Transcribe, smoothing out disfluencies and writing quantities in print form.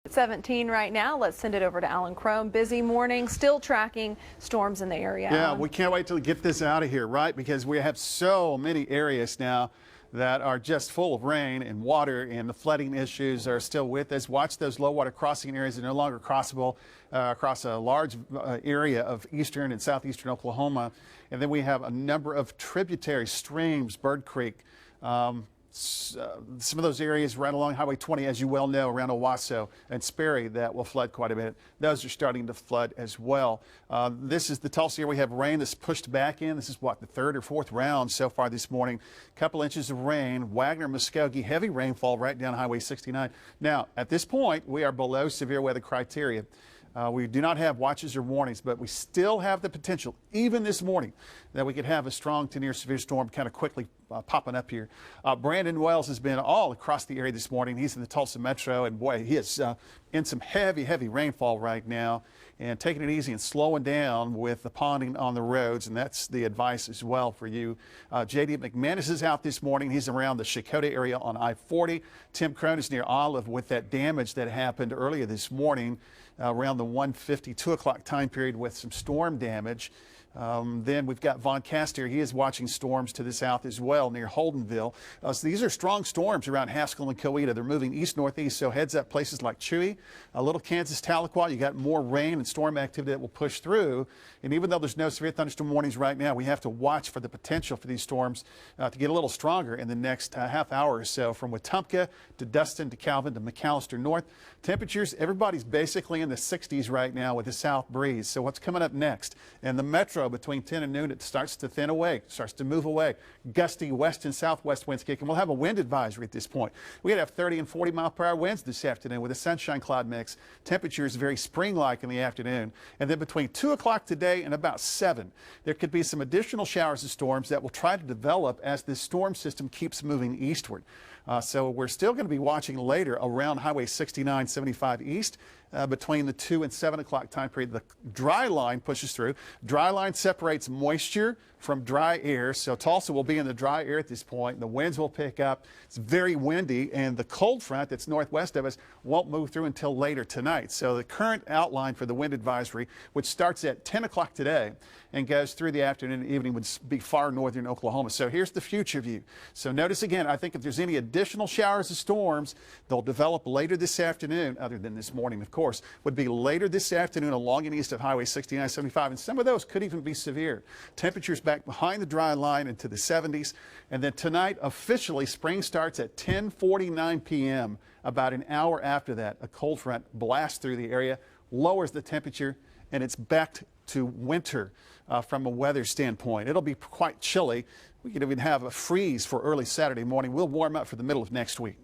17 right now. Let's send it over to Alan Crone. Busy morning, still tracking storms in the area. Yeah, Alan. we can't wait to get this out of here, right? Because we have so many areas now that are just full of rain and water, and the flooding issues are still with us. Watch those low water crossing areas that are no longer crossable across a large area of eastern and southeastern Oklahoma. And then we have a number of tributary streams, Bird Creek, some of those areas right along Highway 20, as you well know, around Owasso and Sperry, that will flood quite a bit. Those are starting to flood as well. This is the Tulsa area. We have rain that's pushed back in. This is what, the third or fourth round so far this morning. A couple inches of rain. Wagner, Muskogee, heavy rainfall right down Highway 69. Now, at this point, we are below severe weather criteria. We do not have watches or warnings, but we still have the potential, even this morning, that we could have a strong to near severe storm kind of quickly popping up here. Brandon Wells has been all across the area this morning. He's in the Tulsa Metro, and boy, he is in some heavy rainfall right now, and taking it easy and slowing down with the ponding on the roads, and that's the advice as well for you. J.D. McManus is out this morning. He's around the Shakota area on I-40. Tim Crone is near Olive with that damage that happened earlier this morning around the 1:50, 2 o'clock time period with some storm damage. Then we've got Von Caster. He is watching storms to the south as well near Holdenville. So these are strong storms around Haskell and Coweta. They're moving east-northeast, so heads up places like Chewy, Little Kansas, Tahlequah. You got more rain and storm activity that will push through. And even though there's no severe thunderstorm warnings right now, we have to watch for the potential for these storms to get a little stronger in the next half hour or so, from Wetumpka to Dustin to Calvin to McAllister North. Temperatures, everybody's basically in the 60s right now with the south breeze. So what's coming up next? And the metro between 10 and noon, it starts to thin away, starts to move away. Gusty west and southwest winds kicking. We'll have a wind advisory at this point. We could have 30 and 40 mile per hour winds this afternoon with a sunshine cloud mix. Temperatures very spring-like in the afternoon. And then between 2 o'clock today and about 7, there could be some additional showers and storms that will try to develop as this storm system keeps moving eastward. So we're still going to be watching later around Highway 69, 75 east. Between the 2 and 7 o'clock time period, the dry line pushes through. Dry line separates moisture from dry air, so Tulsa will be in the dry air at this point. The winds will pick up. It's very windy, and the cold front that's northwest of us won't move through until later tonight. So the current outline for the wind advisory, which starts at 10 o'clock today and goes through the afternoon and evening, would be far northern Oklahoma. So here's the future view. So notice again, I think if there's any additional showers or storms, they'll develop later this afternoon, other than this morning, of course, would be later this afternoon along and east of Highway 69, 75, and some of those could even be severe. Temperatures back behind the dry line into the 70s. And then tonight, officially, spring starts at 10:49 p.m. About an hour after that, a cold front blasts through the area, lowers the temperature, and it's back to winter from a weather standpoint. It'll be quite chilly. We could even have a freeze for early Saturday morning. We'll warm up for the middle of next week.